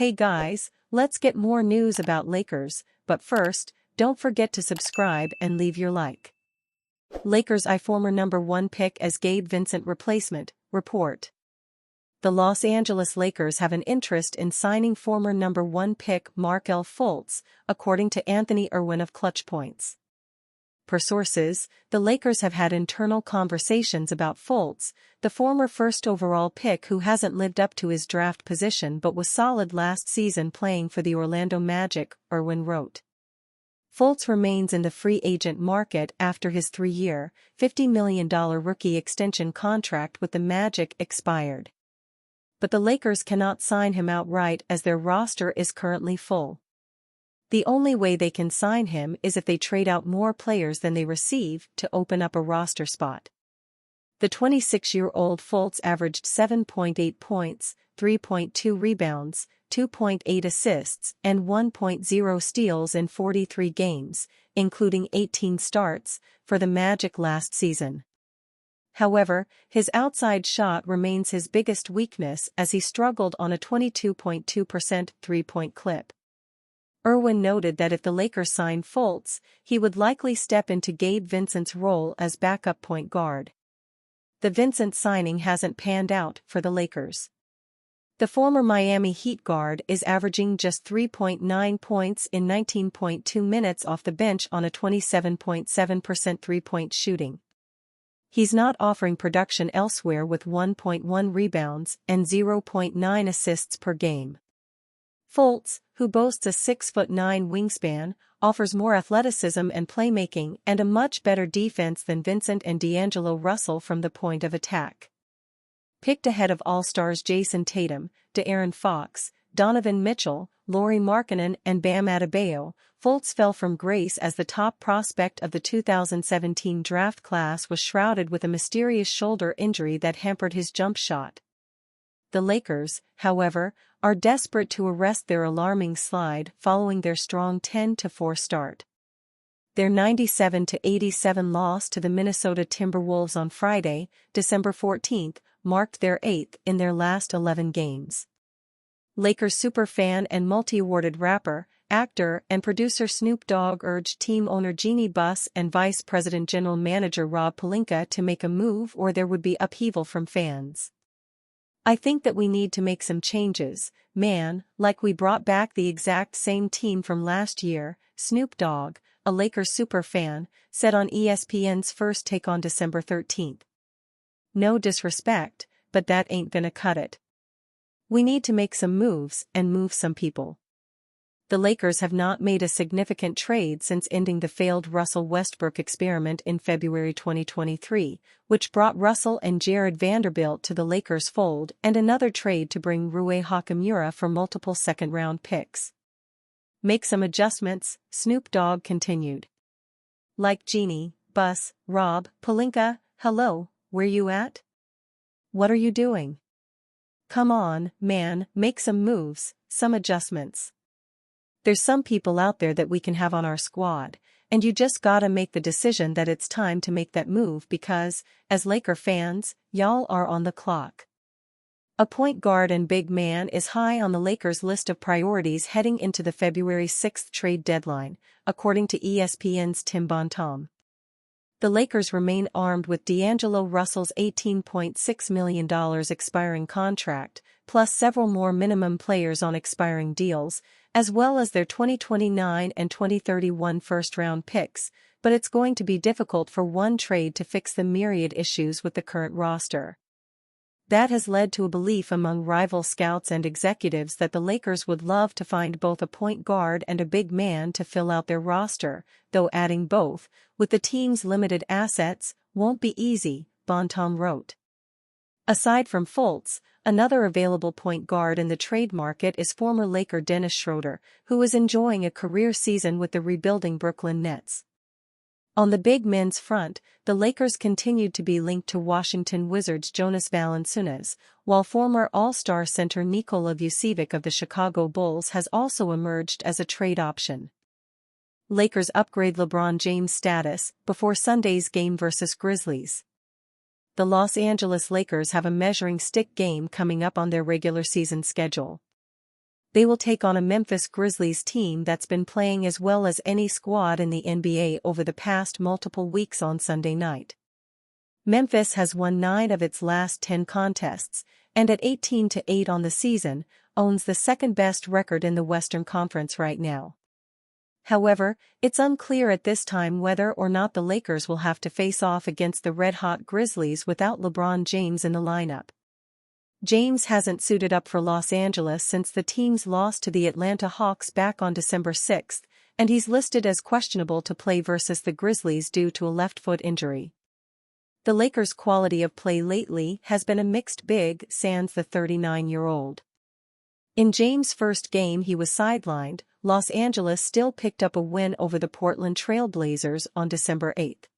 Hey guys, let's get more news about Lakers, but first, don't forget to subscribe and leave your like. Lakers eye former number 1 pick as Gabe Vincent replacement, report. The Los Angeles Lakers have an interest in signing former number 1 pick Markelle Fultz, according to Anthony Irwin of Clutch Points. Per sources, the Lakers have had internal conversations about Fultz, the former first overall pick who hasn't lived up to his draft position but was solid last season playing for the Orlando Magic, Irwin wrote. Fultz remains in the free agent market after his 3-year, $50 million rookie extension contract with the Magic expired. But the Lakers cannot sign him outright as their roster is currently full. The only way they can sign him is if they trade out more players than they receive to open up a roster spot. The 26-year-old Fultz averaged 7.8 points, 3.2 rebounds, 2.8 assists, and 1.0 steals in 43 games, including 18 starts, for the Magic last season. However, his outside shot remains his biggest weakness as he struggled on a 22.2% three-point clip. Irwin noted that if the Lakers sign Fultz, he would likely step into Gabe Vincent's role as backup point guard. The Vincent signing hasn't panned out for the Lakers. The former Miami Heat guard is averaging just 3.9 points in 19.2 minutes off the bench on a 27.7% three-point shooting. He's not offering production elsewhere with 1.1 rebounds and 0.9 assists per game. Fultz, who boasts a 6'9" wingspan, offers more athleticism and playmaking and a much better defense than Vincent and D'Angelo Russell from the point of attack. Picked ahead of All-Stars Jason Tatum, De'Aaron Fox, Donovan Mitchell, Lauri Markkanen and Bam Adebayo, Fultz fell from grace as the top prospect of the 2017 draft class was shrouded with a mysterious shoulder injury that hampered his jump shot. The Lakers, however, are desperate to arrest their alarming slide following their strong 10-4 start. Their 97-87 loss to the Minnesota Timberwolves on Friday, December 14, marked their 8th in their last 11 games. Lakers superfan and multi-awarded rapper, actor, and producer Snoop Dogg urged team owner Jeannie Buss and Vice President General Manager Rob Pelinka to make a move or there would be upheaval from fans. I think that we need to make some changes, man, like we brought back the exact same team from last year, Snoop Dogg, a Lakers superfan, said on ESPN's First Take on December 13. No disrespect, but that ain't gonna cut it. We need to make some moves and move some people. The Lakers have not made a significant trade since ending the failed Russell Westbrook experiment in February 2023, which brought Russell and Jared Vanderbilt to the Lakers' fold and another trade to bring Rui Hachimura for multiple second-round picks. Make some adjustments, Snoop Dogg continued. Like Jeannie, Buss, Rob, Pelinka, hello, where you at? What are you doing? Come on, man, make some moves, some adjustments. There's some people out there that we can have on our squad, and you just gotta make the decision that it's time to make that move because, as Laker fans, y'all are on the clock. A point guard and big man is high on the Lakers' list of priorities heading into the February 6 trade deadline, according to ESPN's Tim Bontemps. The Lakers remain armed with D'Angelo Russell's $18.6 million expiring contract, plus several more minimum players on expiring deals, as well as their 2029 and 2031 first-round picks, but it's going to be difficult for one trade to fix the myriad issues with the current roster. That has led to a belief among rival scouts and executives that the Lakers would love to find both a point guard and a big man to fill out their roster, though adding both, with the team's limited assets, won't be easy, Bontemps wrote. Aside from Fultz, another available point guard in the trade market is former Laker Dennis Schroeder, who is enjoying a career season with the rebuilding Brooklyn Nets. On the big men's front, the Lakers continued to be linked to Washington Wizards' Jonas Valanciunas, while former All-Star center Nikola Vucevic of the Chicago Bulls has also emerged as a trade option. Lakers upgrade LeBron James' status before Sunday's game versus Grizzlies. The Los Angeles Lakers have a measuring stick game coming up on their regular season schedule. They will take on a Memphis Grizzlies team that's been playing as well as any squad in the NBA over the past multiple weeks on Sunday night. Memphis has won 9 of its last 10 contests, and at 18-8 on the season, owns the second-best record in the Western Conference right now. However, it's unclear at this time whether or not the Lakers will have to face off against the red-hot Grizzlies without LeBron James in the lineup. James hasn't suited up for Los Angeles since the team's loss to the Atlanta Hawks back on December 6, and he's listed as questionable to play versus the Grizzlies due to a left foot injury. The Lakers' quality of play lately has been a mixed bag, sans the 39-year-old. In James' first game he was sidelined. Los Angeles still picked up a win over the Portland Trail Blazers on December 8.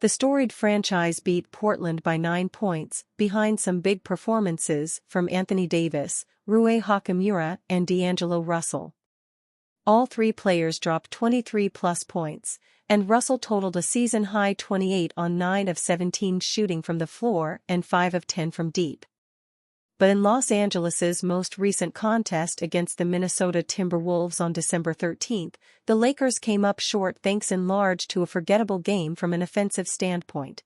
The storied franchise beat Portland by 9 points, behind some big performances from Anthony Davis, Rui Hachimura, and D'Angelo Russell. All 3 players dropped 23-plus points, and Russell totaled a season-high 28 on 9 of 17 shooting from the floor and 5 of 10 from deep. But in Los Angeles's most recent contest against the Minnesota Timberwolves on December 13, the Lakers came up short thanks in large to a forgettable game from an offensive standpoint.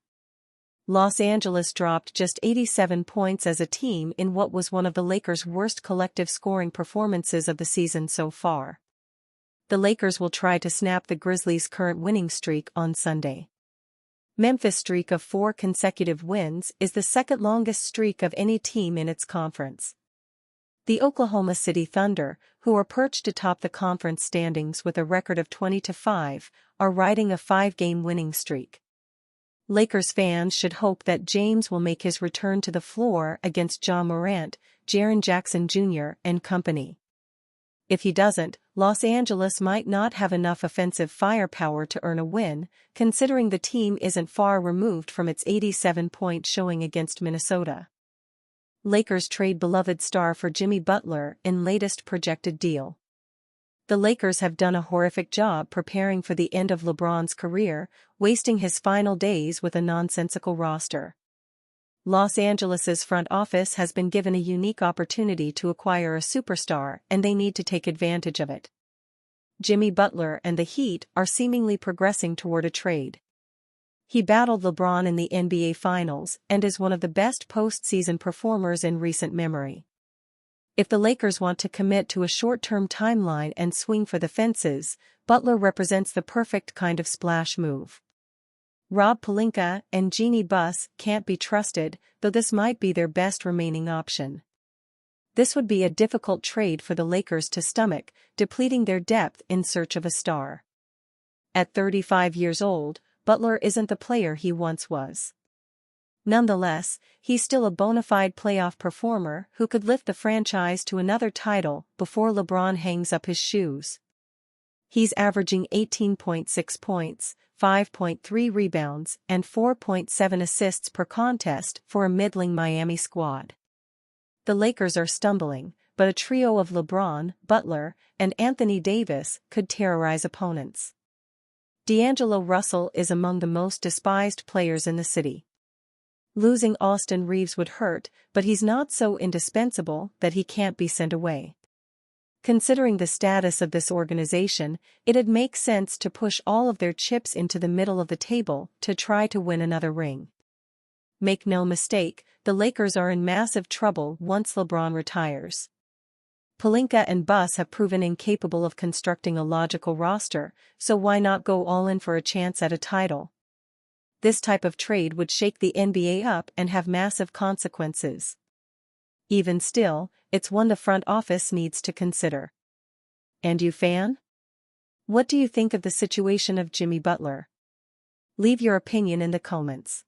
Los Angeles dropped just 87 points as a team in what was one of the Lakers' worst collective scoring performances of the season so far. The Lakers will try to snap the Grizzlies' current winning streak on Sunday. Memphis' streak of 4 consecutive wins is the second longest streak of any team in its conference. The Oklahoma City Thunder, who are perched atop the conference standings with a record of 20-5, are riding a 5-game winning streak. Lakers fans should hope that James will make his return to the floor against Ja Morant, Jaren Jackson Jr., and company. If he doesn't, Los Angeles might not have enough offensive firepower to earn a win, considering the team isn't far removed from its 87-point showing against Minnesota. Lakers trade beloved star for Jimmy Butler in latest projected deal. The Lakers have done a horrific job preparing for the end of LeBron's career, wasting his final days with a nonsensical roster. Los Angeles's front office has been given a unique opportunity to acquire a superstar, and they need to take advantage of it. Jimmy Butler and the Heat are seemingly progressing toward a trade. He battled LeBron in the NBA Finals and is one of the best postseason performers in recent memory. If the Lakers want to commit to a short-term timeline and swing for the fences, Butler represents the perfect kind of splash move. Rob Pelinka and Jeanie Buss can't be trusted, though this might be their best remaining option. This would be a difficult trade for the Lakers to stomach, depleting their depth in search of a star. At 35 years old, Butler isn't the player he once was. Nonetheless, he's still a bona fide playoff performer who could lift the franchise to another title before LeBron hangs up his shoes. He's averaging 18.6 points, 5.3 rebounds, and 4.7 assists per contest for a middling Miami squad. The Lakers are stumbling, but a trio of LeBron, Butler, and Anthony Davis could terrorize opponents. D'Angelo Russell is among the most despised players in the city. Losing Austin Reeves would hurt, but he's not so indispensable that he can't be sent away. Considering the status of this organization, it'd make sense to push all of their chips into the middle of the table to try to win another ring. Make no mistake, the Lakers are in massive trouble once LeBron retires. Pelinka and Buss have proven incapable of constructing a logical roster, so why not go all in for a chance at a title? This type of trade would shake the NBA up and have massive consequences. Even still, it's one the front office needs to consider. And you, fan? What do you think of the situation of Jimmy Butler? Leave your opinion in the comments.